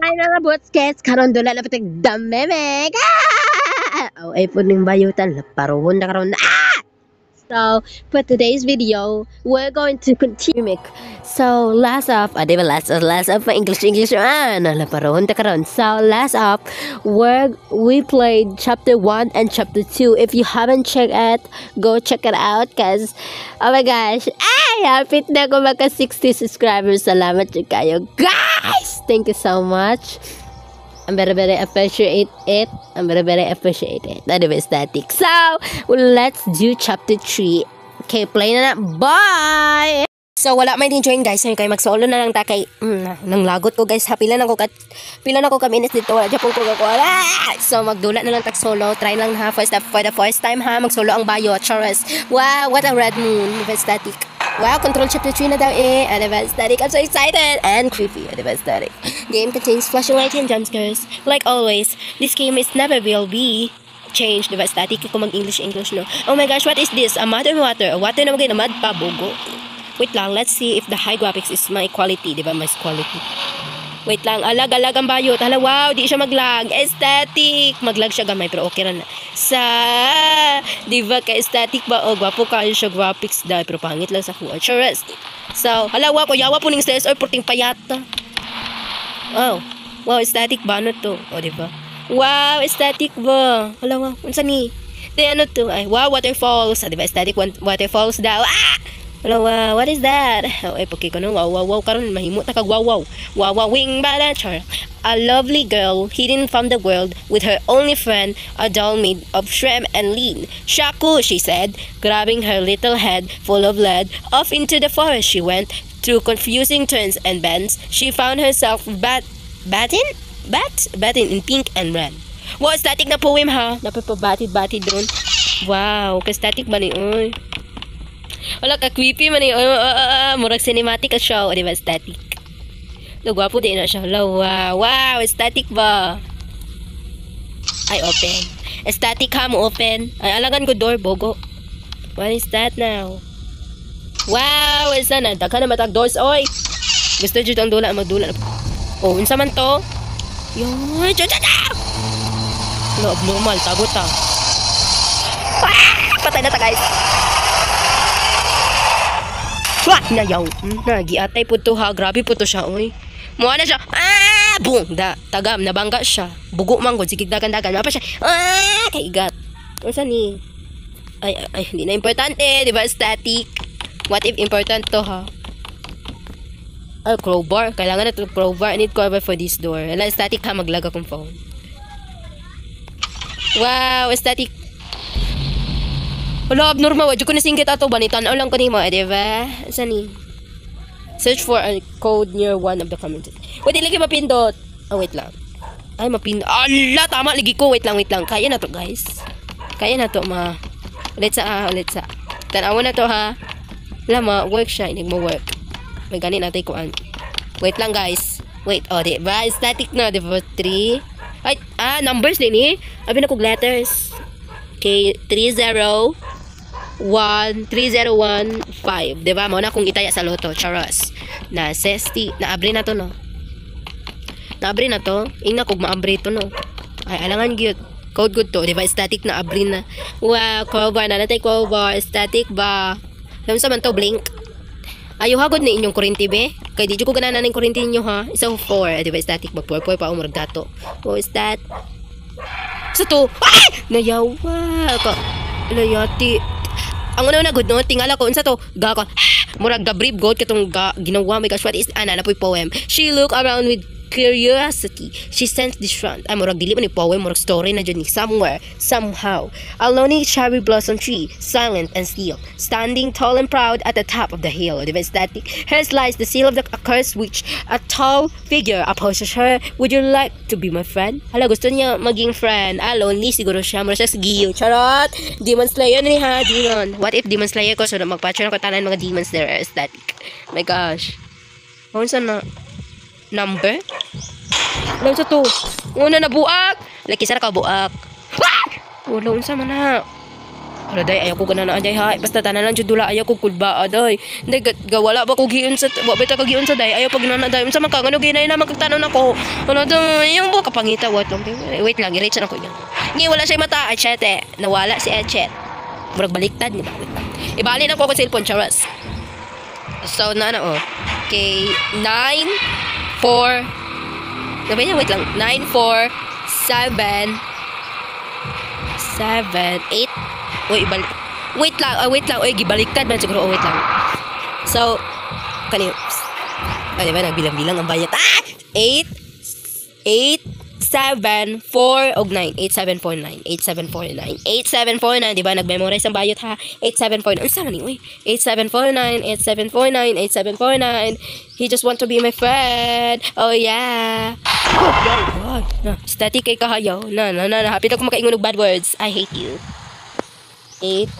Hi mga butskets, karon dula na patig damemek. Oh, ay po ning bayutan, laparohon na karon. So, for today's video, we're going to continue. So, last up, last up, English, laparohon ta karon. So, last up, we played chapter 1 and chapter 2. If you haven't checked it, go check it out, cause, oh my gosh, hapit na ko maka 60 subscribers. Salamat kayo, guys! Thank you so much. I'm very appreciate it. That is static. So, let's do chapter 3. Okay, play na na. Bye! So, wala may din-join guys. Ngayon kayo mag-solo na lang ta kay nang lagot ko guys. Pila na ko ka minutes dito. Wala dyan po ko. So, magdula na lang tag-solo. Try lang ha. For the first time ha. Mag-solo ang bayo. Charas. Wow, what a red moon. Static. Wow, control chapter 3 na daw Advanced static. I'm so excited and creepy. Advanced static. Game contains flashing lights and jumpscares. Like always, this game is never will be changed. Advanced static. Kung mag-English no. Oh my gosh, what is this? A mud and water. Water na magay na mud pa bugo. Wait lang, let's see if the high graphics is my quality. Diba, my quality. Wait lang, alag ang bayot. Hala, wow, di siya maglag. Aesthetic. Maglag siya gamay, pero okay rin na. Diba, ka-aesthetic ba? O, gwapo kayo siya graphics dahil, pero pangit lang sa kuha. Charas. So, hala, wow, yawa po ning stairs. Or, puting payata. Wow. Wow, aesthetic ba? Ano to? O, diba? Wow, aesthetic ba? Hala, wow. Unsa ni? Di, ano to? Ay, wow, waterfalls. Diba, aesthetic waterfalls daw. Hello, what is that? Oh, paki ko no. Wow, karon mahimo ta kag wow. Wing bala char. A lovely girl hidden from the world with her only friend, a doll made of shrimp and lean. Shaku, she said, grabbing her little head full of lead. Off into the forest she went. Through confusing turns and bends, she found herself batting in pink and red. Wow, static na poem ha. Napapabatid ron. Wow, ka-static ba ni oy? Wala ka creepy man murag cinematic ka siya, di ba static. Gwapo din na siya. Wow, static ba? Ay, open. Static ha mo open. Ay, alagan ko door bogo. What is that now? Wow, isa na daghan na matag doors oy. Gusto jud ang dula magdula. Oh, unsa man to? Yoy, normal tagot ta. Patay na ta guys. Nayaw. Nagiatay po to ha. Grabe po to siya, oy. Muha na siya. Boom. Tagam. Nabangga siya. Bugo manggod. Sige, dagan-dagan. Mapa siya. Kaigat. Ano saan ni? Ay, hindi na importante. Diba, static? What if important to, ha? Crowbar. Kailangan na to crowbar. I need crowbar for this door. Wala, static ha. Maglag akong phone. Wow, static. Wala, abnormal. Wadyo ko nasinggit ato. Banitan o lang ko ni mo. Diba? Saan ni? Search for a code near one of the comments. Wait, lagi mapindot. Wait lang. Ay, mapindot. Ala, tama. Lagi ko. Wait lang. Kaya na to, guys. Kaya na to, ma. Ulit sa. Tanawa na to, ha. Wala, work siya. Hindi mo work. May ganit natin ko. Wait lang, guys. Wait, diba? Static na. Diba? 3. Ay, numbers din eh. Abi na kong letters. Okay, 3015. Diba? Mauna kung itaya sa loto. Charas. Na 60. Naabri na to, no? Naabri na to. Ingna kung maabri to, no? Ay, alangan gyud. Code good to. Diba? Static na abri na. Wow, crowbar na natay crowbar. Static ba? Alam sa man to, blink. Ayaw hagod na inyong kurinti, be. Kaya di ko gananan ng kurinti ninyo, ha? Isang 4. Diba? Static. Magpuwer pa umurag dato. What is that? Sa to. Ay! Nayawa. Layati. Ang una good no, tingala ko unsa to? Gaka. Murag gabrib god katong ginawa. My gosh, what is napoy poem. She looked around with curiosity. She sensed this front. Murag dili man ni poem, murag story na dyan ni somewhere, somehow. A lonely cherry blossom tree, silent and still, standing tall and proud at the top of the hill. Diba static? Here lies the seal of the curse which a tall figure opposes her. Would you like to be my friend? Hala, gusto niya maging friend. Lonely siguro siya. Mura siya sigiyo. Charot! Demon Slayer ni ha, Demon. What if Demon Slayer ko? So, magpatcho na ko tanan mga demons there. Static. My gosh. Kung saan na? Number? Alam sa to. Una na buak. Laki sana ka buak. Wala unsa man na. Wala day, ayaw ko ganana day ha. Basta tanan lang jud dula, ayaw ko kulba day. Hindi gawala ba ko giun sa wa beta ka giun sa day. Ayaw pag ginana day. Unsa man ka ngano ginay na magtanon ako. Ano day, yung buka pangita wait lang, i-reach na ko yan. Ngi wala siya mata, Echete. Nawala si Echet. Murag baliktad ni ba? Ibali na ko cellphone charas. So na Okay, 9 4. Sabi niya wait lang. 9 4 7 8. Uy, wait lang. Uy, gibaliktad man siguro. Wait lang. So, kanina. Ay, diba, nagbilang-bilang ang bayat. 8, 7, 4, og 9. 8749. 8749. 8749. Diba, nag-memorize ang bayat ha. 8749. Ano saan ni? Uy, 8749. 8749. 8749. He just want to be my friend. Oh, yeah. Oh, static kay kahayaw. Hapit ako makaingon ng bad words. I hate you. 8,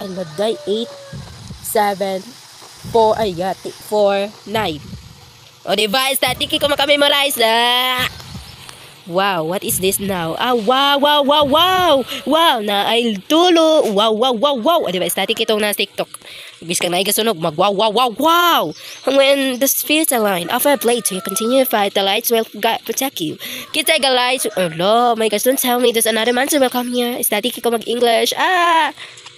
ang laday, 8, 7, 4, ay, 4, 9. O, diba, static ko makamemorize na. Wow, what is this now? Wow, na ay tulo. Wow. O, diba, static itong na TikTok. Ibig kang naigasunog, wow. When the spirits align, offer a blade to continue to fight, the lights will protect you. Kita ga lights, oh my gosh, don't tell me there's another monster will come here. Static ko mag-English. Oh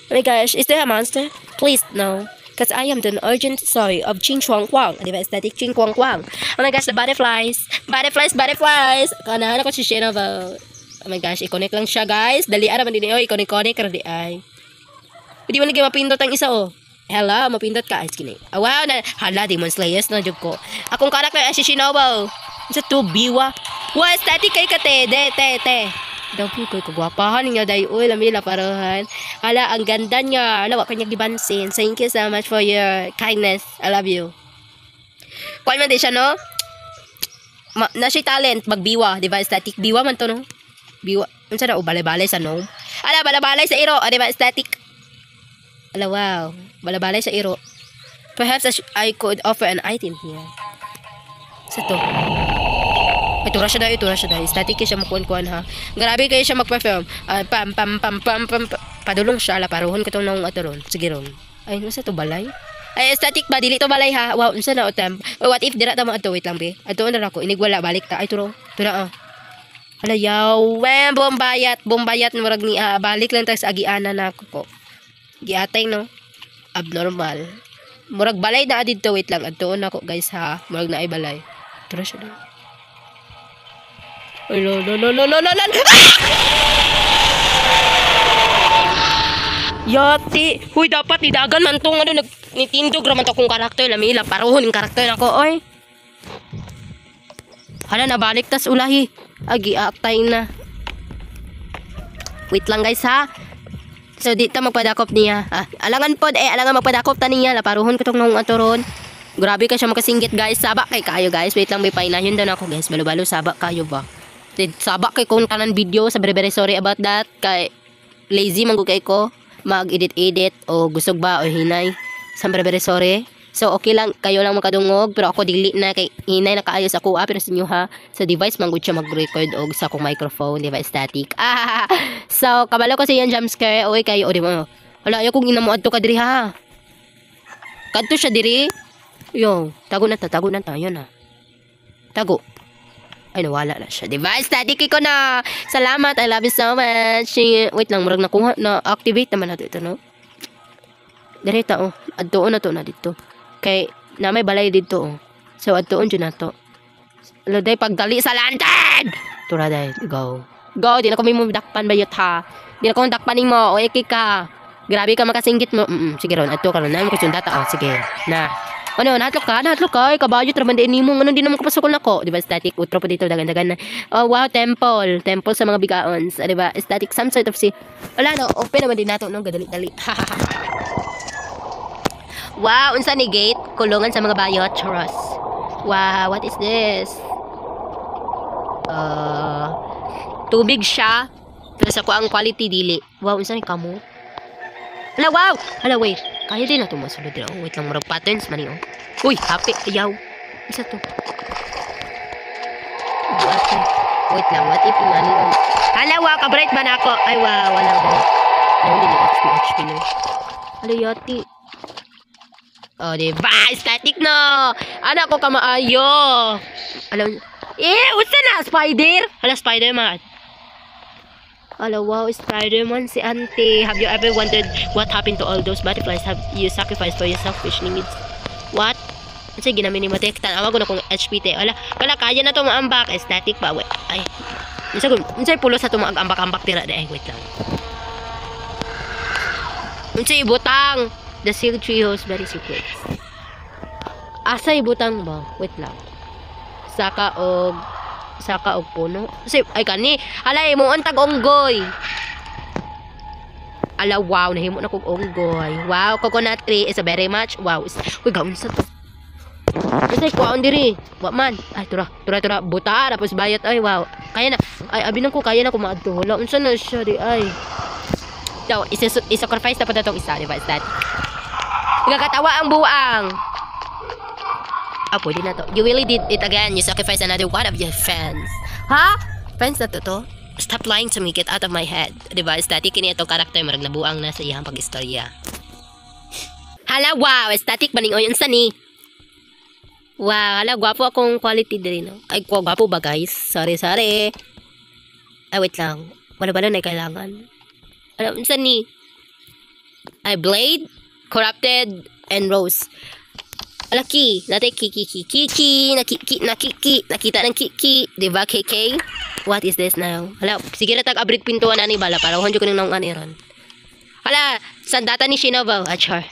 my gosh, is there a monster? Please, no. Because I am the urgent story of Ching Chuang Kwang. Diba, static Ching Kwang Kwang. Oh my gosh, the butterflies. Kanahan ako si Shinovo. Oh my gosh, i-connect lang siya, guys. Dali araman din i-connect di ay. Hindi mo lagi mapindot ang isa, Hello, mapindot ka. Ay, skinny. Wow, hala, Demon Slayers na jug ko. Akong karakter ay si Shinobu. Sa to biwa. Wow, static kay ka, te. Dabi ko, kagwapahan niya, day. Uy, lamila parahan. Hala, ang ganda niya. Wala, kanya gibansin. Thank you so much for your kindness. I love you. Kuan man din siya, no? Na siya talent, magbiwa. Diba, static. Biwa man to, no? Biwa. Ano siya na? Balay-balay sa no? Hala, balay-balay sa iro. Diba, static. Ala, wow. Balabalay sa iro. Perhaps I could offer an item here. Sa to. Ito ra siya dahil. Static siya makuan-kuan ha. Grabe kayo siya mag-perform. Pam. Padulong siya. Ala, paruhon ko itong nang atoron. Sige ron. Ay, nasa to balay? Ay, static ba? Dili to balay ha. Wow, nasa na o temp. What if dira tamo ato? Wait lang be. Ato na ako. Inigwala. Balik ta. Ay, turo. Tura Ala, yaw. Bombayat. Murag ni balik lang tayo sa agiana na ako ko. Giatay no abnormal murag balay na dito wait lang adtoon ako guys ha murag na ay balay tara siya daw ay lo yati huy dapat nidagan man tong nitindog raman to kong karakter lamila paruhon yung karakter nako oy hala nabalik tas ulahi agi aktay na wait lang guys ha. So dito magpadakop niya. Alangan magpadakop ta niya. Laparuhon ko tong nung atoron. Grabe ka siya makasinggit guys. Sabak kay kayo guys. Wait lang may painahin daw ako guys. Balo-balo sabak kayo ba. Sabak kay kung tanan video. Sa very sorry about that. Kay lazy man kay ko. Mag-edit o gusog ba o hinay. Sa very sorry. So okay lang kayo lang makadungog pero ako dili na kay hinay na kaayos ako pero sa inyo ha. Sa device man gud siya mag-record og sa akong microphone, di ba static. So kabalo ko sa yan jump scare oy kayo o di mo. Wala ayo kung inamo adto ka diri ha. Kadto siya diri. Yo, tago na tayo na. Tago. Ay nawala na siya. Di ba static ko na. Salamat, I love you so much. Wait lang murag nakuha na activate naman nato ito no. Diri ta adtoon na to na dito. Kay na may balay dito so adtoon jud nato. Loday pagdali sa lantern. Tura day go di na ko mo dakpan bayot ha. Di na ko dakpan nimo o iki ka. Grabe ka makasinggit mo. Sige ron adto ka ron na mo kusundata sige na. Ano natlok ka kabayo tra man din nimo ngano di na mo kapasok nako di ba static utro pa dito dagan-dagan na. Oh wow temple sa mga bigaons di ba static some sort of wala no open naman din nato no gadali-dali. Wow, unsa ni gate? Kulungan sa mga bayot, charos. Wow, what is this? Tubig siya. Pero sa ko ang quality dili. Wow, unsa ni kamo? Hala, wow! Hala, wait. Kaya din na ito masulod din. Oh, wait lang, murag patterns man yun. Uy, happy. Ayaw. Isa to. Wait lang, what if nani? Hala, wow, ka-bright ba na ako? Ay, wow, wala ba? Ay, hindi na HP no. Ano yati? Oh, diba? Static no! Anak ko kamaayo! Alam, usa na! Spider! Hala, Spider-Man! Hala, wow, Spider-Man si Auntie. Have you ever wondered what happened to all those butterflies have you sacrificed for your selfish needs? What? Sige, ginamit ni Mate. Tanawa ko na kung HP te. Hala, kaya na ito maambak. Static ba? Wait, ay. Unsay pulo sa ito maambak-ambak tira. Ay, wait lang. Unsay ibutang. The seal tree holds very secret. Asa ibutang ba? Wait lang. Saka og puno. Kasi, ay kani. Alay, mo ang tag-onggoy. Ala, wow. Nahimo na kong onggoy. Wow, coconut tree is a very much. Wow. Uy, gawin sa to. Kasi, kuwaon diri. Wa man. Ay, tura. Buta. Tapos bayat. Ay, wow. Kaya na. Ay, abinan ko. Kaya na kumaadto. Wala. Unsa na siya di. Ay. So, isacrifice na pa na itong isa. Diba? Is that? Nagkakatawa ang buang. Pwede na to. You really did it again. You sacrificed another one of your friends. Ha? Friends na to? Stop lying to me. Get out of my head. Diba? Static kini itong karakter. Marag nabuang na sa iyang pag-istorya. Hala, wow. Static ba ning o yun sa ni? Wow. Hala, gwapo akong quality din. No? Ay, gwapo ba guys? Sorry. Ay, wait lang. Wala na kailangan. Alam, sa ni? Ay, Blade, Corrupted, and Rose. Alaki, natin kiki, nakita ng kiki, diba KK? What is this now? Hala, sige na tag-abrig pintuan ani bala, para honjo ko nang nang aniron. Hala, sandata ni Shinobu, achar.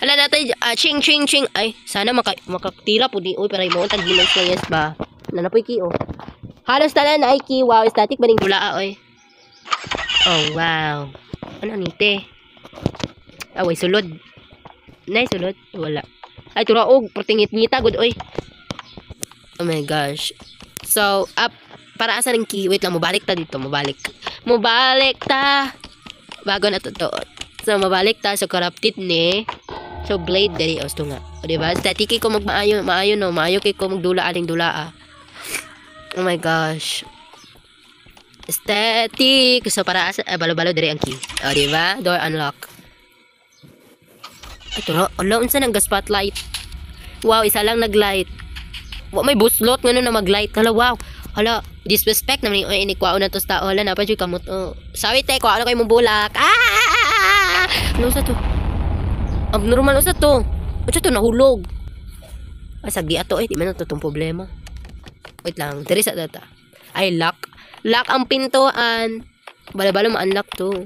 Hala, natin, ching, ay, sana makakatira po di, uy, para mo, tag-demons na yes ba? Nanapoy ki, oh. Halos tala na ay ki, wow, static ba ning dula, oy. Oh, wow. Ano nite? Away, sulod. Nay, sulod? Wala. Ay, turaog. Pertingit-ngita, good, oy. Oh my gosh. So, para asa rin key. Wait lang, mabalik ta dito. Mabalik ta. Bago na to. So, mabalik ta. So, corrupted ni. So, Blade, dari. O, ito nga. O, diba? Static ko maayo, no. Maayo kay ko magdula, aling dula, Oh my gosh. Static. So, para asa, balo-balo dari ang key. O, diba? Door unlock. Ito na, ala, unsa nang spotlight. Wow, isa lang nag-light. May buslot, nga na mag-light. Hala, wow. Hala, disrespect naman yung inikwao na to sa tao. Hala, napan siya kamot. Sabi te, kwao na kayo mong bulak. Ano sa to? Abnormal sa to. Ba't siya to nahulog? Sagi ato di man ito itong problema. Wait lang, dari sa data. Ay, lock. Lock ang pintuan. Bala-bala ma-unlock to.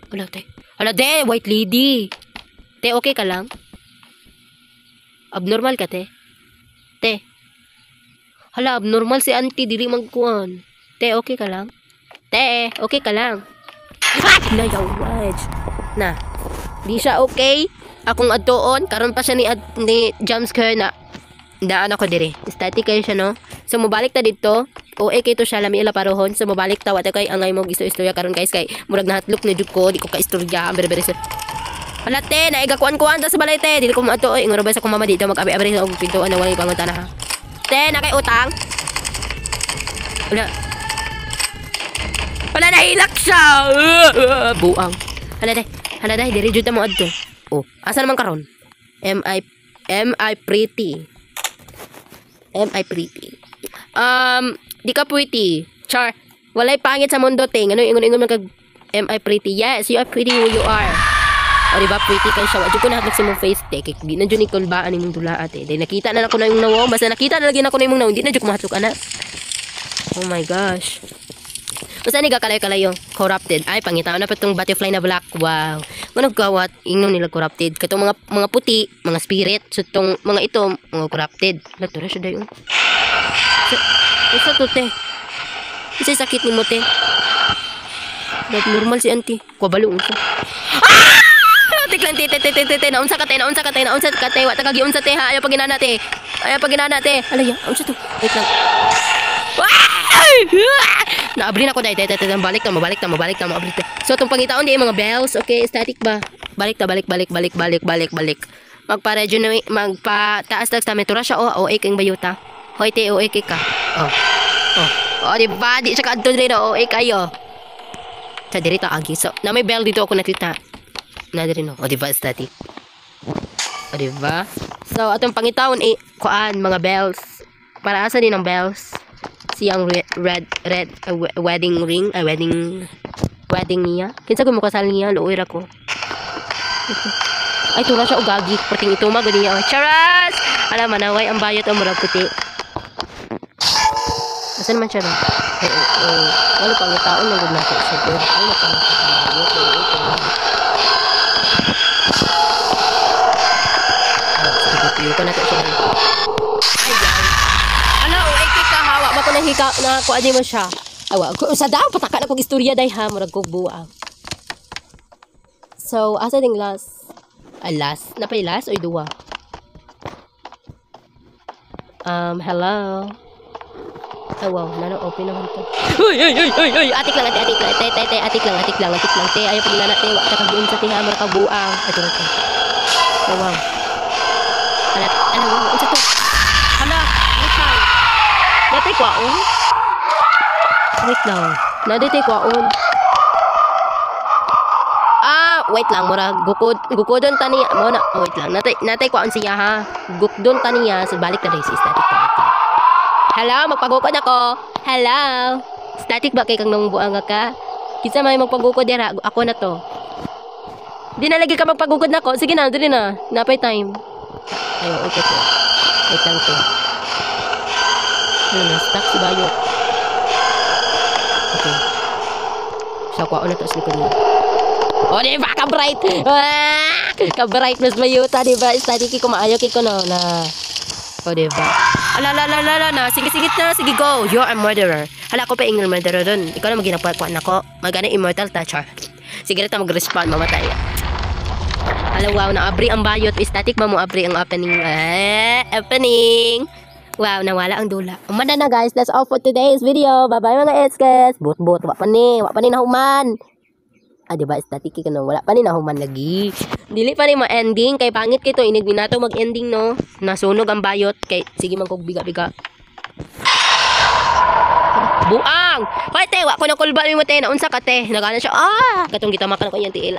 Hala, te. Hala, de, white lady. Te, okay ka lang? Abnormal ka, te? Te. Hala, abnormal si auntie. Dili magkuhan. Te, okay ka lang? Te, okay ka lang? Na. Di siya okay. Akong adtoon. Karon pa siya ni jumpscare na. Daan ako diri. Static kayo siya, no? So, mabalik ta dito. Okay to siya. Lami ila parohon. So, mabalik ta. Wata kay angay mo istorya karon guys. Kay murag nahatlok na jud ko. Di ko ka-istorya. Bere-bere sa... Hala, te, naigakuan-kuan ta sa balay, te. Dili ko maato, oy. Ngaro ba sa kong mama dito, mag-abi-abi sa og pintuan na walay pangunta na, ha. Te, nakay utang. Wala, nahilak siya. Buang. Hala, dai, diri jud ta mo adto. Oh, asa naman karon? Am I pretty? Di ka pretty. Char. Walay pangit sa mundo, te. Ano ingon-ingon man kag am I pretty? Yes, you are pretty who you are. O diba, pretty kayo siya. Wadyo ko na hatlag sa mong face, te. Di na dyan ikon baan imong dula, ate. Dahil nakita na ako na yung nawaw. Basta nakita na lagi na ako na yung nawaw. Hindi na dyan kumahatlog, anak. Oh my gosh. Basta ni kakalayo-kalayo. Corrupted. Ay, pangitaw na pa itong butterfly na black. Wow. Manong gawat. Ingnon nila corrupted. Katong mga puti, mga spirit. So, itong mga ito, mga corrupted. Natura siya dayo. Isa to, te. Isa sakit ni mo, te. Normal si auntie. Kuwabalo, unsa. Tiklan te naunsa ka te wa ta kagiunsa te ha ayo paginana te alay unsa to wait lang naabri na ko dai te balik ta abri te so tong pangitaon di mga bells okay static ba balik magpa-taas ta metura siya o kang bayuta hoy te o ka di ba di siya kadto dire o kayo Sa dirito agi. So, na may bell dito ako nakita. Na diri no. O diba static? O diba? So, atong pangitawon kuan mga bells. Para asa din ang bells? Siyang red wedding ring, wedding niya. Kinsa ko mo kasal niya, luoy ra ko. Ay tura siya ugagi, perting ito magud niya. Charas! Alam manaway ang bayot ang murag puti. Asan man siya ba? Wala pang taon na gud nato siguro. Ay na pang Sige, ko nato siya. Ala, ay kita hawa ba ko na hika na ko adi mo siya. Awa, sa daw pataka na kog istorya day ha, murag kog buang. So, asa ding last? Last? Napay last o duwa? Hello? Oh, wow, open naman to. Uy! Atik lang. Te, ayaw pag nana, te, wak ka kagiin sa tiha, mara kabuang. Ito. Oh, wow. Ano, sa to? Hala, wait lang. Natay kwaon? Wait lang. Natay kwaon. Wait lang, mura gukudon tani mo na. Wait lang. Natay kwaon siya ha. Gukdon taniya, so balik na sis static ka. Hello, magpagukod ako. Hello. Static ba kay kang nang buang ka? Kinsa may magpagukod dira? Ako na to. Di na lagi ka magpagukod nako. Sige na, dili na. Napay time. Ayo, okay to. Wait lang to. Stuck si Bayo. Okay. So, kwaon na to sa likod niya. Oh, di ba? Ka-bright! Ka-bright mas mayuta, di ba? Static ko maayo ko na. O, diba? Ala, na. Sige na. Sige, go. You're a murderer. Hala ko pa ingol murderer dun. Ikaw na maginapuan ako. Magana immortal toucher. Sige na mag-respawn. Mamatay. Hala, wow. Naabri ang bayot. Static ba mo abri ang opening? Opening. Wow, nawala ang dula. Umanda na, guys. That's all for today's video. Bye-bye, mga etzkes. Bot. Wak pa ni na human. Diba? Static ka no. Wala pa ni nahuman lagi. Dili pa ni ma-ending. Kay pangit kito. Inigdi na to mag-ending no. Nasunog ang bayot. Kay sige man kog biga-biga. Buang! Hoy te, wa ko na kulba ni mo te. Naunsa ka te. Nagana siya. Katong gitamakan ko yung tiil.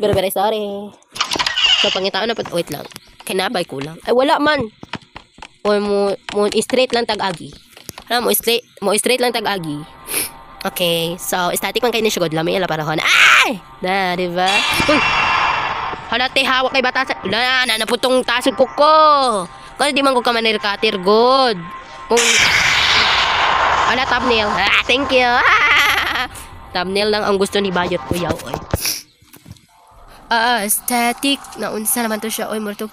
Very sorry. So pangitaon na pa. Wait lang. Kinabay ko lang. Ay wala man. O mo straight lang tag-agi. Mo straight lang tag-agi. Okay, so static man kayo ni sugod lamay ala parahon. Ay! Na, di ba? Uy! Hala, te, hawak kay batasan. Na naputong tasod ko. Kung di man ko ka manirkatir, good. Hala, thumbnail. Thank you. Thumbnail lang ang gusto ni Bayot ko, yaw. Static. Naunsa naman to siya. Oy, murto.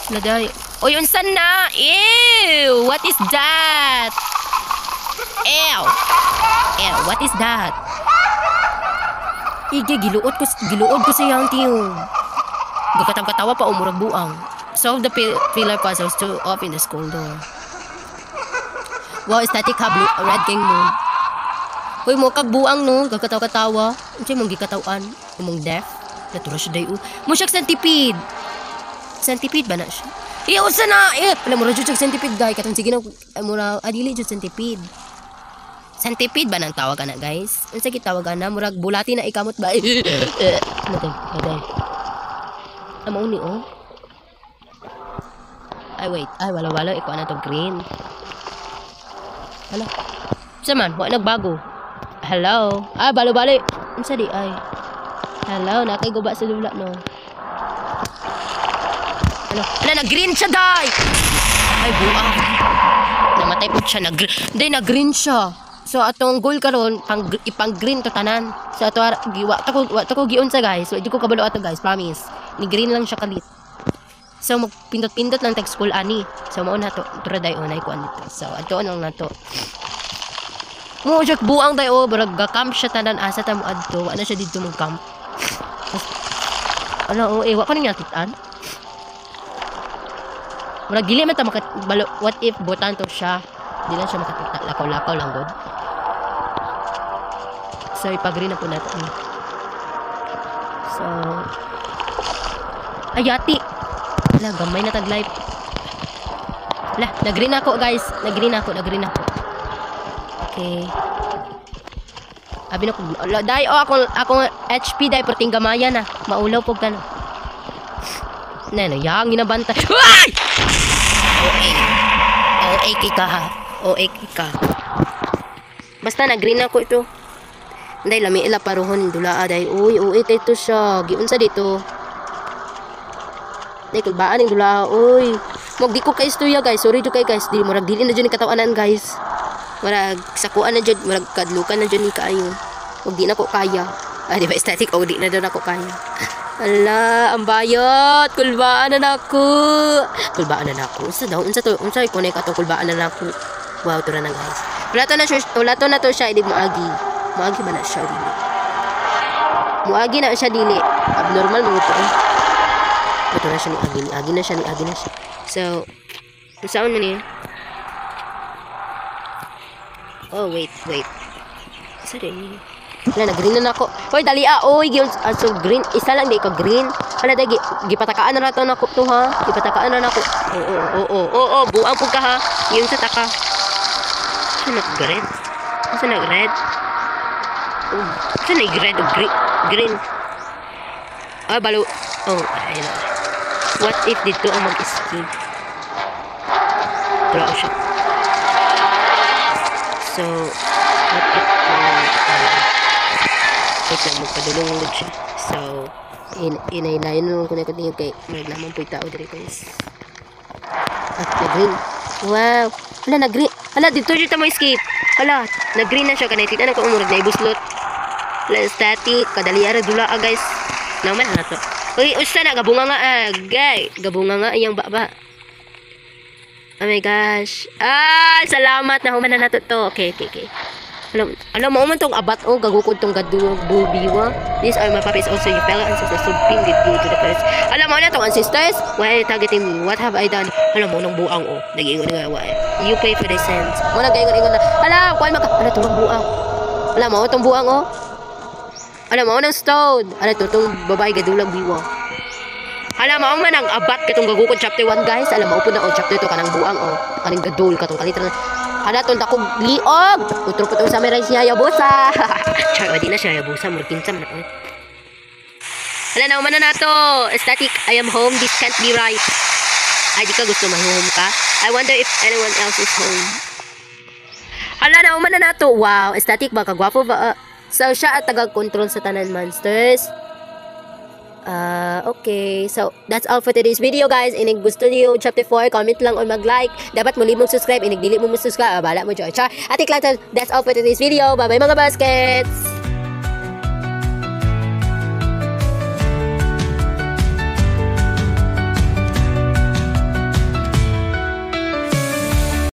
Naday. Oy, unsan na? Ew! What is that? Ew! What is that? Giluod ko sa iyang tiyong. Gakatawa pa umurag buang. Solve the pillar puzzles to open the school door. Wow, static ha, red king moon. Uy, mo kagbuang no, gakatawa. Unsay mong gikatawan? Mong deaf? Natura siya dayo. Mo siya centipede. Centipede ba na siya? Iusa na! Alam mo na siya centipede, guys. Katong sige na, mura, adili siya centipede. Centipede ba nang tawag na, guys? Unsa gitawag na? Murag bulati na ikamot ba? Matay. Amo ni oh. Ay wait, wala ikaw na to green. Hala. Unsa man? Wa nagbago. Hello. Balo-bali. Unsa di ay? Hello, nakay guba sa lula no. Ano? Na green siya, day. Ay buang. Namatay po siya nag-green siya. So atong goal karon ipang green to tanan. So ato giwa ta ko giunsa guys. So di ko kabalo ato guys, promise. Ni green lang siya kalit. So magpindot-pindot lang tag school ani. So mao na to turaday unay ko anito. So ato nang nato. Mo jek buang day barag ga-camp siya tanan asa ta mo adto. Ano siya didto mo camp. Ano wa pa niya kitaan. Murag dili man ta makabalo. What if botan to siya? Di lang siya makakita. Lakaw-lakaw lang god. So, ipag-green na po natin. So, ayati. Wala, gamay na tag-life. Wala, nag-green ako guys. Nag-green ako. Okay. Abi na ko. Dai akong HP dai perting gamaya na. Maulaw pug kan. Neno, yang ginabanta. Ay! OA ka ha. OA ka. Basta na green ako ito. Dai lami ila paruhon dula dai. Uy, OA ito siya. Giunsa dito. Dai kulbaan ning dula. Uy. Mag di ko kay istorya guys. Sorry jud kay guys. Di murag dili na jud ni katawanan guys. Murag sakuan na jud, murag kadlukan na jud ni kaayo. Ug di na ko kaya. Di ba static o di na daw ako kaya. Ala, ang bayot. Kulbaan na nako. Kulbaan na nako. Unsa daw? Unsa to? Unsa ko na katong kulbaan na nako. Wow, tura na guys. Wala to na to siya idig moagi. Moagi ba na siya dili? Moagi na siya dili. Abnormal mo to. Ito na siya ni agi. Agi na siya. So, saan man niya? Oh, wait. Isa rin. Wala, nag-green na ako. Hoy, dali oy, so green. Isa lang, di ka green. Wala, dagi, gipatakaan na nato na ko to, ha? Gipatakaan na nako. Oo, buang po ka, ha? Yung sa taka. Saan nag-red? Saan nag-red? Saan nag-red o green? Ah, balo. Oh, ayun na. What if dito ang mag-escape? Draw siya. So, what if wait lang, magpadulong ulit siya. So, inaylayan naman ko na tingin kay naman po yung tao dito guys. Nag-green. Wow. Hala, nag-green. Hala, dito dito mo escape. Hala, nag-green na siya. Kanay, tignan ako umurag na ibuslot. Hala, static. Kadali ara dula guys. Naman na to. Uy, usta na. Gabunga nga agay. Gabunga nga iyang baba. Oh my gosh. Salamat na humana na to. Okay. Alam mo man tong abat gagukod tong gadulog bubiwa. These are my puppies also. You fellow ancestors so bring it you to the place. Alam mo na tong ancestors. Why are you targeting me? What have I done? Alam mo nang buang nag-iingon nga why. You pay for the sins. Mo nag-iingon na. Hala, kuan maka. Ala tong buang. Alam mo tong buang Alam mo nang stone. Ala tong babae gadulog biwa. Alam mo man ang abat katong gagukod chapter 1 guys. Alam mo po na chapter 2 kanang buang kaning gadul katong kalitan. Ada ton takog liog. Utro po sa meray siya yabusa. Char, di na siya yabusa. Murkinsam na. Hala na, umana na to. Static, I am home. This can't be right. Ay, di ka gusto mahihome ka? I wonder if anyone else is home. Hala na, umana na to. Wow, static ba? Kagwapo ba? So, siya at taga-control sa tanan monsters. Okay, so that's all for today's video guys. Inig gusto niyo chapter 4, comment lang or mag-like. Dapat muli mong subscribe. Inig dili mo subscribe, bala mo Char. Atik lang to. That's all for today's video. Bye bye mga baskets.